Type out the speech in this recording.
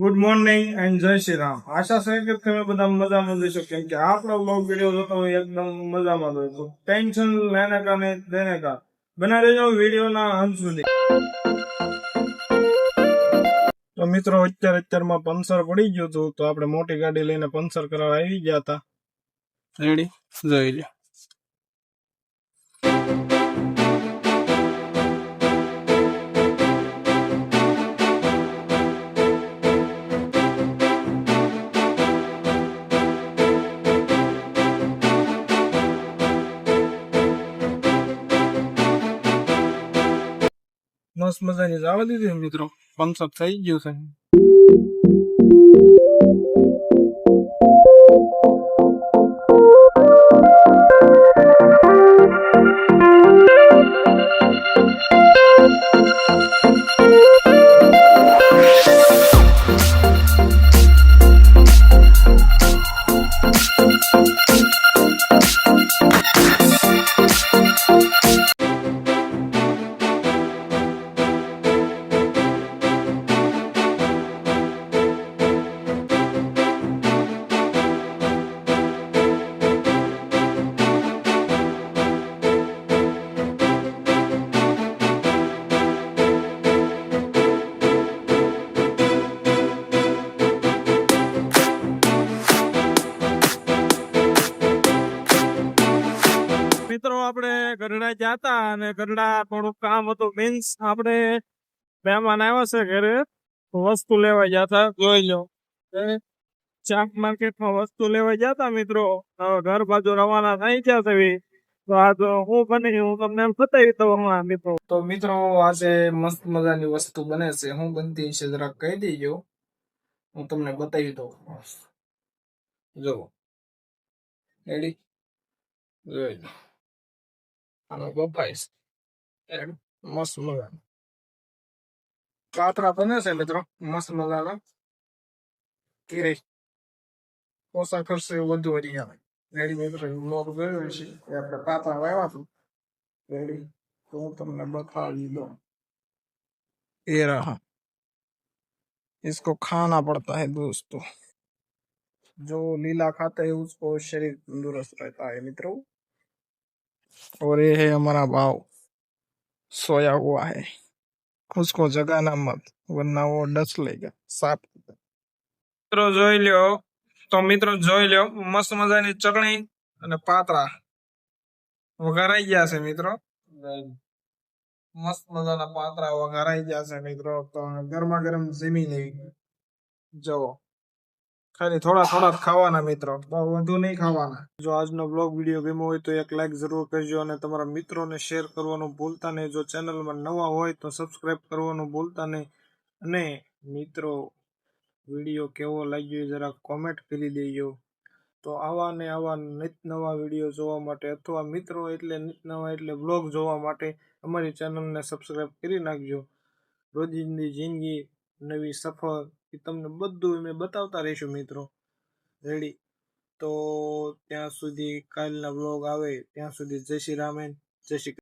Good morning and જય શ્રી રામ. આશા છે કે તમે બધા મજામાં જશો, કેમ કે આપણો બ્લોગ વિડીયો જોતો હોય એકદમ મજામાં હોય તો ટેન્શન લેને કા ને દેને કા બના રહેજો વિડીયોના અંત સુધી. તો મિત્રો અત્યારમાં પંચર પડી ગયું હતું, તો આપણે મોટી ગાડી લઈને પંચર કરાવવા આવી ગયા હતા. રેડી જોઈ લો. મસ્ત મજાની જવા દીધી મિત્રો, પંચર થઈ ગયું છે. મિત્રો આપણે ગરડા ગયા હતા અને ગરડા થોડુંક કામ હતું, મીન્સ આપણે મહેમાન આવ્યા છે ઘરે, વસ્તુ લેવા ગયા હતા. જોઈ લો, ચાક માર્કેટમાં વસ્તુ લેવા ગયા હતા મિત્રો. ઘર બાજુ રવાના થઈ ગયા છે. તો આ તો હું બની હું તમને એમ બતાવી દઉં હમણાં મિત્રો. તો મિત્રો આજે મસ્ત મજાની વસ્તુ બને છે, હું બનતી છે જરાક કહી દેજો, હું તમને બતાવી દઉં. જો રેડી જોઈ લો, આમાં બફાઈશ મસ્ત મજાનું પાતરા બને છે મિત્રો, મસ્ત મજાના. કીરે ઓછા ખર્ચે વધુ વધી આવે. રેડી મિત્રો લોક જોયો છે એ આપણે પાતરા વાવ્યા હતું. રેડી તો હું તમને બતાવી દઉં. ये रहा, इसको खाना पड़ता है दोस्तों. जो लीला खाता है उसको शरीर तंदुरुस्त रहता है मित्रों. और ये है हमारा भाव, सोया हुआ है, उसको जगाना मत वरना वो डस लेगा सांप. મિત્રો જોઈ લ્યો, તો મિત્રો જોઈ લ્યો, મસ્ત મજાની ચટણી અને પાતરા વઘારાઈ ગયા છે મિત્રો. મસ્ત મજાના પાતરા વઘારાઈ ગયા છે મિત્રો. તો ગરમા ગરમ જમી લેવી. જો ખાલી થોડા થોડા ખાવાના મિત્રો, બહુ વધુ નહીં ખાવાના. જો આજનો બ્લોગ વિડીયો ગમ્યો હોય તો એક લાઈક જરૂર કરજો અને તમારા મિત્રોને શેર કરવાનું ભૂલતા નહીં. જો ચેનલમાં નવા હોય તો સબસ્ક્રાઇબ કરવાનું ભૂલતા નહીં. અને મિત્રો વિડીયો કેવો લાગ્યો જરા કોમેન્ટ કરી દેજો. તો આવા ને આવા નિત નવા વિડીયો જોવા માટે અથવા મિત્રો એટલે નિત નવા એટલે બ્લોગ જોવા માટે અમારી ચેનલને સબસ્ક્રાઇબ કરી નાખજો. રોજિંદી જિંદગી, નવી સફર એ તમને બધું અમે બતાવતા રહીશું મિત્રો. રેડી તો ત્યાં સુધી કાલના બ્લોગ આવે ત્યાં સુધી જય શ્રી રામ, જય શ્રી